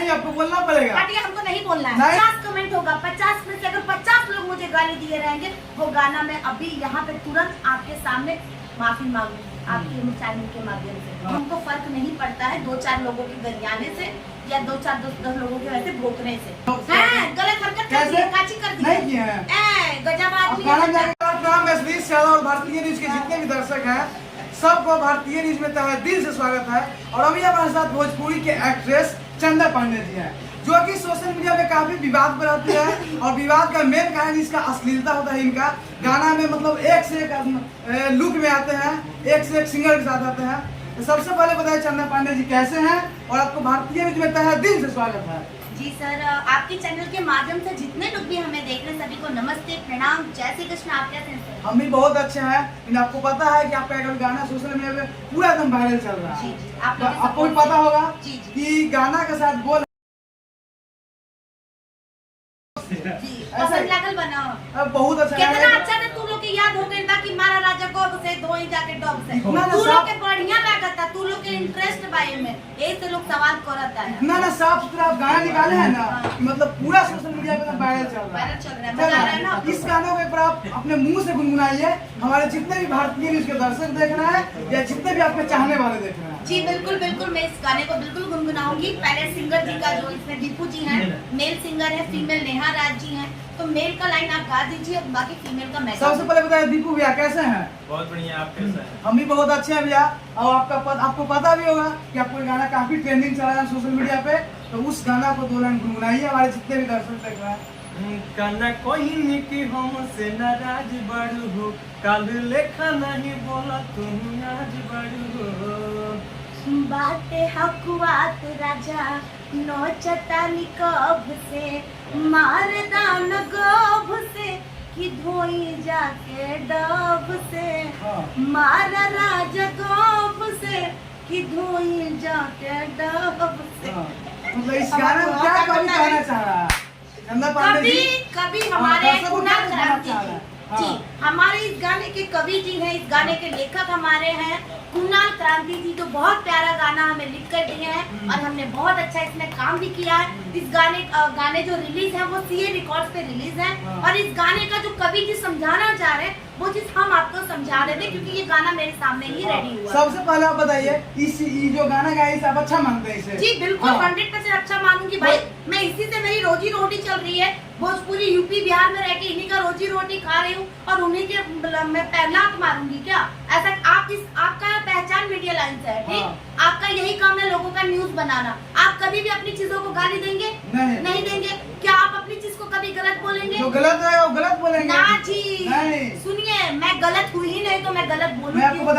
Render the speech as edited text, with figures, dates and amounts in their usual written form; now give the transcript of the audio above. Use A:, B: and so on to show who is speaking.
A: नहीं, आपको बोलना पड़ेगा।
B: काटिए, हमको नहीं बोलना है। 50 कमेंट होगा, 50 में से अगर 50 लोग मुझे गाली दिए रहेंगे, वो गाना मैं अभी यहाँ पे तुरंत आपके सामने माफी मांगूंगी आपके चैनल के माध्यम से। हमको फर्क नहीं पड़ता है 2-4 लोगों के गरियाने से या 2-4-10 लोगों के वैसे भोंकने से। गलत हरकत कर दी है, काची कर दी
A: नहीं किया है।
B: गजब आदमी।
A: और भारतीय न्यूज के जितने भी दर्शक हैं, सबको भारतीय न्यूज में तहे दिल से स्वागत है। और अभी हमारे साथ भोजपुरी के एक्ट्रेस चंदा पांडे जी हैं, जो कि सोशल मीडिया में काफी विवाद बनाती है। और विवाद का मेन कारण इसका अश्लीलता होता है। इनका गाना में मतलब एक से एक लुक में आते हैं, एक से एक सिंगर के साथ आते हैं। तो सबसे पहले बताइए चंदा पांडे जी कैसे हैं, और आपको भारतीय न्यूज में तहे दिल से स्वागत है।
B: जी सर, आपके चैनल के माध्यम से जितने लोग भी हमें देख रहे हैं सभी को नमस्ते, प्रणाम, जय श्री कृष्ण। आप कैसे हैं सर?
A: हम भी बहुत अच्छे हैं। लेकिन आपको पता है कि आपका एक गाना सोशल मीडिया में पूरा एकदम वायरल चल रहा है।
B: जी जी,
A: आपको भी पता होगा
B: जी
A: कि गाना के साथ बोल
B: लागल बनाओ
A: बहुत अच्छा
B: कितना अच्छा था। तू लोग के याद हो गई कि मारा राजा गोब से धोई जाके डब से। तू लोग के बढ़िया लागत था, तू लोग के इंटरेस्ट बाई में, यही से लोग सवाल करता है।
A: ना साफ सुथरा आप गाना निकाले हैं ना, मतलब पूरा सोशल मीडिया पे वायरल चल रहा है।
B: मजा आ रहा है ना।
A: इस गाने को एक बार आप अपने मुंह से गुनगुनाइए, हमारे जितने भी भारतीय न्यूज के दर्शक देख रहे हैं या जितने भी आपके चाहने वाले देख रहे हैं।
B: जी बिल्कुल बिल्कुल, मैं इस गाने को बिल्कुल गुनगुनाऊंगी। पहले सिंगर जी का, जो इसमें दीपू जी हैं, मेल सिंगर है, फीमेल नेहा राज जी हैं, तो मेल का लाइन आप गा दीजिए, बाकी फीमेल का मैं।
A: सबसे पहले बताइए दीपू भैया कैसे हैं?
C: बहुत बढ़िया, आप कैसे हैं?
A: हम भी बहुत अच्छे हैं भैया। और आपको पता भी होगा कि आपको गाना काफी ट्रेंडिंग चल रहा है सोशल मीडिया पे, तो उस गाना को 2 लाइन गुनगुनाइए, हमारे जितने भी दर्शक देख रहे हैं।
C: कहना कोई कि हमसे नाराज बड़ू हो, कल लेखा नहीं बोला तुम आज बड़ू हो।
B: बाते हकुआत राजा नौचतानी कब से, मार दान गभ से कि धोई जाके डब से। मार राजा गभ से कि धोई जाके डब से।
A: मतलब इस गाने में क्या कवि कहना चाह रहा है चंदा पांडे जी?
B: कभी हमारे कुणाल क्रांति जी,
A: हाँ।
B: हमारे इस गाने के कवि जी हैं, इस गाने के लेखक हमारे हैं कुणाल क्रांति जी, जो बहुत प्यारा गाना हमें लिख कर दिए हैं और हमने बहुत अच्छा इसमें काम भी किया है। इस गाने जो रिलीज है वो सीए रिकॉर्ड्स पे रिलीज है। और इस गाने का जो कवि जी समझाना चाह रहे हैं वो चीज हम आपको समझा रहे थे, क्योंकि ये गाना मेरे सामने ही रेडी हुआ।
A: सबसे पहले आप बताइए ये जो गाना गाया इसे आप अच्छा मानते हैं इसे?
B: जी बिल्कुल, 100% अच्छा मानूंगी भाई। मैं इसी से मेरी रोजी रोटी चल रही है। भोजपुरी यूपी बिहार में रह के इन्हीं का रोजी रोटी खा रही हूँ, और उन्हीं के मैं लात मारूंगी क्या? ऐसा आपका पहचान मीडिया लाइन से है, ठीक? आपका यही काम है लोगों का न्यूज बनाना। आप कभी भी अपनी चीजों को गाली देंगे? नहीं देंगे। क्या आप अपनी चीज को कभी गलत बोलेंगे?
A: जो गलत है वो गलत बोलेंगे
B: ना जी, सुनिए, मैं गलत हुई ही नहीं तो मैं गलत बोलूंगी।